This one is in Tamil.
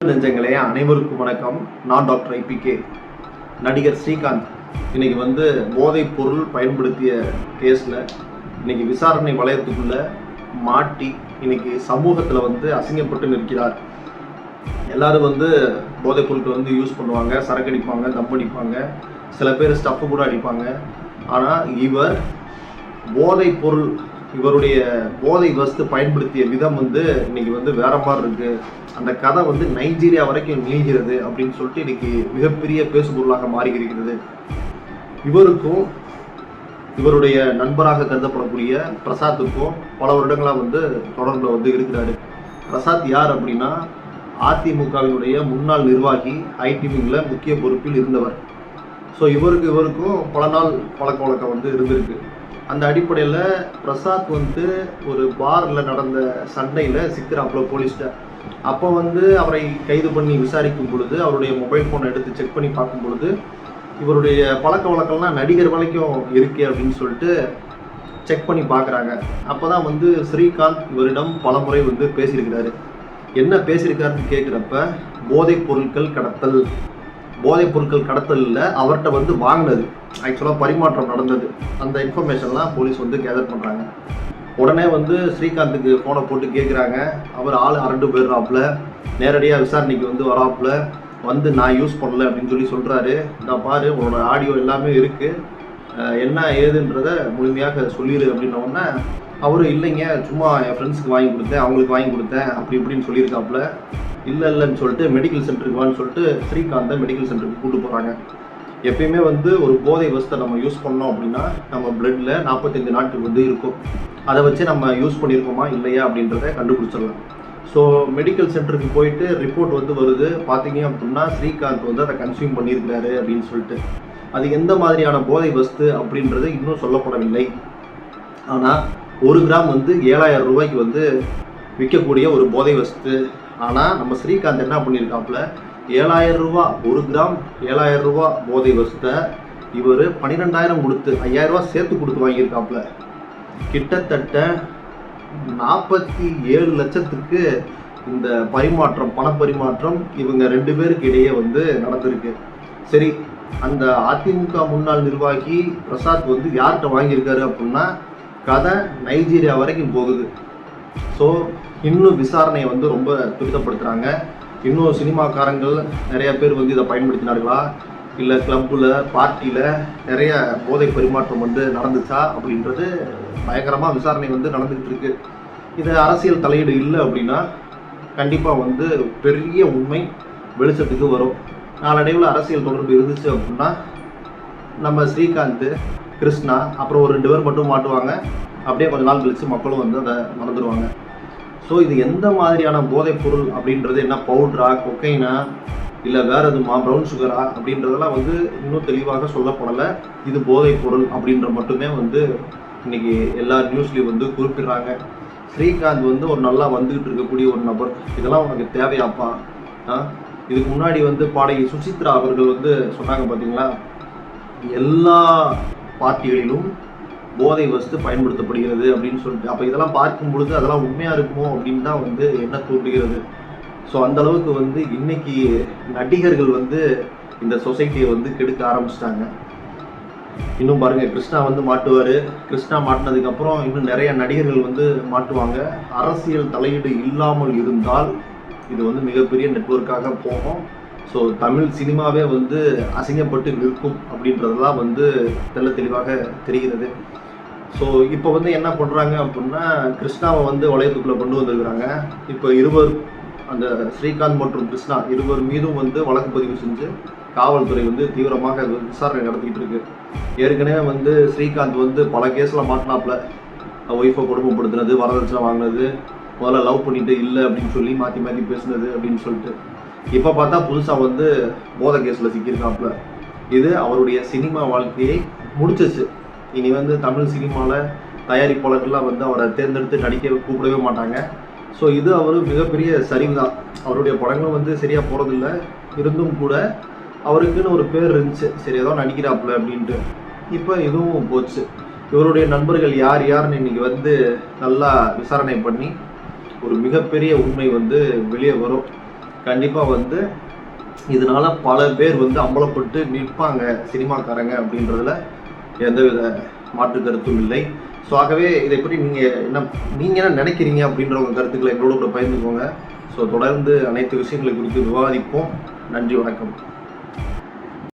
நெஞ்சங்களே அனைவருக்கும் வணக்கம். நான் டாக்டர் ஐபிகே. நடிகர் ஸ்ரீகாந்த் இன்னைக்கு போதைப் பொருள் பயன்படுத்திய கேஸில் இன்னைக்கு விசாரணை வளையத்துக்குள்ள மாட்டி இன்னைக்கு சமூகத்தில் அசிங்கப்பட்டு நிற்கிறார். எல்லாரும் போதைப் பொருட்கள் யூஸ் பண்ணுவாங்க, சரக்கு அடிப்பாங்க, தம் அடிப்பாங்க, சில பேர் ஸ்டஃப்பு கூட அடிப்பாங்க. ஆனால் இவர் போதைப் பொருள், இவருடைய போதை வஸ்து பயன்படுத்திய விதம் இன்னைக்கு வேற மாதிரி இருக்கு. அந்த கதை நைஜீரியா வரைக்கும் நீள்கிறது அப்படின்னு சொல்லிட்டு இன்னைக்கு மிகப்பெரிய பேசுபொருளாக மாறி இருக்கிறது. இவருக்கும் இவருடைய நண்பராக கருதப்படக்கூடிய பிரசாத்துக்கும் பல வருடங்களாக தொடர்பில் இருக்கிறாரு. பிரசாத் யார் அப்படின்னா அதிமுகவினுடைய முன்னாள் நிர்வாகி, ஐடி விங்கில் முக்கிய பொறுப்பில் இருந்தவர். ஸோ இவருக்கும் பல நாள் பழக்க வழக்கம் இருந்திருக்கு. அந்த அடிப்படையில் பிரசாத் ஒரு பாரில் நடந்த சண்டையில் சிக்கிறாப்புல போலீஸ்கிட்ட. அப்போ அவரை கைது பண்ணி விசாரிக்கும் பொழுது, அவருடைய மொபைல் ஃபோனை எடுத்து செக் பண்ணி பார்க்கும் பொழுது, இவருடைய பழக்க வழக்கம்லாம் நடிகர் வரைக்கும் இருக்கே அப்படின்னு சொல்லிட்டு செக் பண்ணி பார்க்குறாங்க. அப்போ தான் ஸ்ரீகாந்த் இவரிடம் பல முறை பேசியிருக்கிறாரு. என்ன பேசியிருக்காருன்னு கேட்குறப்ப போதைப் பொருட்கள் கடத்தல், போதைப் பொருட்கள் கடத்தலில் அவர்கிட்ட வாங்கினது, ஆக்சுவலாக பரிமாற்றம் நடந்தது, அந்த இன்ஃபர்மேஷன்லாம் போலீஸ் கேதர் பண்ணுறாங்க. உடனே ஸ்ரீகாந்துக்கு ஃபோனை போட்டு கேட்குறாங்க. அவர் ஆள் அரண்டு போயிடுறாப்புல, நேரடியாக விசாரணைக்கு வராப்புல, நான் யூஸ் பண்ணல அப்படின்னு சொல்லி சொல்கிறாரு. நான் பாரு, உன்னோட ஆடியோ எல்லாமே இருக்குது, என்ன ஏதுன்றதை முழுமையாக சொல்லிடு அப்படின்னோடனே அவரும் இல்லைங்க, சும்மா என் ஃப்ரெண்ட்ஸுக்கு வாங்கி கொடுத்தேன், அவங்களுக்கு வாங்கி கொடுத்தேன் அப்படி இப்படின்னு சொல்லியிருக்காப்புல. இல்லைன்னு சொல்லிட்டு மெடிக்கல் சென்டருக்கு வான்னு சொல்லிட்டு ஸ்ரீகாந்தை மெடிக்கல் சென்டருக்கு கூப்பிட்டு போகிறாங்க. எப்பயுமே ஒரு போதை வஸ்தை நம்ம யூஸ் பண்ணோம் அப்படின்னா நம்ம பிளட்டில் 45 நாட்கள் இருக்கும். அதை வச்சு நம்ம யூஸ் பண்ணியிருக்கோமா இல்லையா அப்படின்றத கண்டுபிடிச்சிடலாம். ஸோ மெடிக்கல் சென்டருக்கு போயிட்டு ரிப்போர்ட் வருது. பார்த்தீங்க அப்படின்னா ஸ்ரீகாந்த் அதை கன்சியூம் பண்ணியிருக்கிறாரு அப்படின்னு சொல்லிட்டு. அது எந்த மாதிரியான போதை வஸ்து அப்படின்றது இன்னும் சொல்லப்படவில்லை. ஆனால் 1 கிராம் 7,000 ரூபாய்க்கு விற்கக்கூடிய ஒரு போதை வஸ்து. ஆனால் நம்ம ஸ்ரீகாந்த் என்ன பண்ணியிருக்காப்புல, 7,000 ரூபா, 1 கிராம் 7,000 ரூபா போதை வஸ்தை இவர் 12,000 கொடுத்து 5,000 ரூபா சேர்த்து கொடுத்து வாங்கியிருக்காப்புல. கிட்டத்தட்ட 47 லட்சத்துக்கு இந்த பரிமாற்றம், பணப்பரிமாற்றம் இவங்க 2 பேருக்கு இடையே நடந்திருக்கு. சரி, அந்த அதிமுக முன்னாள் நிர்வாகி பிரசாத் யார்கிட்ட வாங்கியிருக்காரு அப்படின்னா கதை நைஜீரியா வரைக்கும் போகுது. ஸோ இன்னும் விசாரணையை ரொம்ப துரிதப்படுத்துகிறாங்க. இன்னும் சினிமாக்காரங்கள் நிறைய பேர் இதை பயன்படுத்தினார்களா, இல்லை கிளப்பில் பார்ட்டியில் நிறைய போதை பரிமாற்றம் நடந்துச்சா அப்படின்றது பயங்கரமாக விசாரணை நடந்துக்கிட்டு இருக்கு. இது அரசியல் தலையீடு இல்லை அப்படின்னா கண்டிப்பாக பெரிய உண்மை வெளிச்சத்துக்கு வரும். நாளடைவில் அரசியல் தொடர்பு இருந்துச்சு அப்படின்னா நம்ம ஸ்ரீகாந்த், கிருஷ்ணா, அப்புறம் ஒரு 2 பேர் மட்டும் மாட்டுவாங்க. அப்படியே கொஞ்ச நாள் கழித்து மக்களும் அதை மறந்துடுவாங்க. ஸோ இது எந்த மாதிரியான போதைப் பொருள் அப்படின்றது, என்ன பவுட்ரா, கொக்கைனா, இல்லை வேறு எதுமா, ப்ரௌன் சுகரா அப்படின்றதெல்லாம் இன்னும் தெளிவாக சொல்லப்படலை. இது போதைப் பொருள் அப்படின்ற மட்டுமே இன்றைக்கி எல்லா நியூஸ்லேயும் குறிப்பிடுறாங்க. ஸ்ரீகாந்த் ஒரு நல்லா வந்துக்கிட்டு இருக்கக்கூடிய ஒரு நபர். இதெல்லாம் உனக்கு தேவையாப்பா? இதுக்கு முன்னாடி பாடகி சுசித்ரா அவர்கள் சொன்னாங்க பார்த்தீங்களா, எல்லா பார்ட்டிகளிலும் போதை வஸ்து பயன்படுத்தப்படுகிறது அப்படின்னு சொல்லிட்டு. அப்போ இதெல்லாம் பார்க்கும் பொழுது அதெல்லாம் உண்மையாக இருக்குமோ அப்படின்னு தான் என்ன தோன்றுகிறது. ஸோ அந்தளவுக்கு இன்னைக்கு நடிகர்கள் இந்த சொசைட்டியை கெடுக்க ஆரம்பிச்சிட்டாங்க. இன்னும் பாருங்கள், கிருஷ்ணா மாட்டுவார். கிருஷ்ணா மாட்டினதுக்கப்புறம் இன்னும் நிறைய நடிகர்கள் மாட்டுவாங்க. அரசியல் தலையீடு இல்லாமல் இருந்தால் இது மிகப்பெரிய நெட்வொர்க்காக போகும். ஸோ தமிழ் சினிமாவே அசிங்கப்பட்டு நிற்கும் அப்படின்றதெல்லாம் தெள்ள தெளிவாக தெரிகிறது. ஸோ இப்போ என்ன பண்ணுறாங்க அப்படின்னா, கிருஷ்ணாவை வளையத்துக்குள்ளே கொண்டு வந்திருக்கிறாங்க. இப்போ இருவர், அந்த ஸ்ரீகாந்த் மற்றும் கிருஷ்ணா இருவர் மீதும் வழக்கு பதிவு செஞ்சு காவல்துறை தீவிரமாக விசாரணை நடத்திக்கிட்டு இருக்கு. ஏற்கனவே ஸ்ரீகாந்த் பல கேஸில் மாட்டினாப்புல, ஒய்ஃபை கொடுமைப்படுத்துனது, வரதட்சணை வாங்கினது, முதல்ல லவ் பண்ணிட்டு இல்லை அப்படின்னு சொல்லி மாற்றி மாற்றி பேசுனது அப்படின்னு சொல்லிட்டு. இப்போ பார்த்தா புதுசாக போதை கேஸில் சிக்கியிருக்காப்புல. இது அவருடைய சினிமா வாழ்க்கையை முடிச்சிச்சு. இனி தமிழ் சினிமாவில் தயாரிப்பாளர்கள்லாம் அவரை தேர்ந்தெடுத்து நடிக்க கூப்பிடவே மாட்டாங்க. ஸோ இது அவர் மிகப்பெரிய சரிவு தான். அவருடைய படங்களும் சரியாக போகிறதில்ல. இருந்தும் கூட அவருக்குன்னு ஒரு பேர் இருந்துச்சு, சரி ஏதோ நடிக்கிறாப்புல அப்படின்ட்டு. இப்போ இதுவும் போச்சு. இவருடைய நண்பர்கள் யார் யாருன்னு இன்றைக்கி நல்லா விசாரணை பண்ணி ஒரு மிகப்பெரிய உண்மை வெளியே வரும். கண்டிப்பாக வந்து இதனால பல பேர் வந்து அம்பலப்பட்டு நிற்பாங்க சினிமாக்காரங்க அப்படின்றதுல எந்தவித மாற்று கருத்தும் இல்லை. ஸோ ஆகவே இதை பற்றி நீங்கள் என்ன நினைக்கிறீங்க அப்படின்ற உங்கள் கருத்துக்களை எங்களோட கூட பகிர்ந்துக்கோங்க. ஸோ தொடர்ந்து அனைத்து விஷயங்களை குறித்து விவாதிப்போம். நன்றி, வணக்கம்.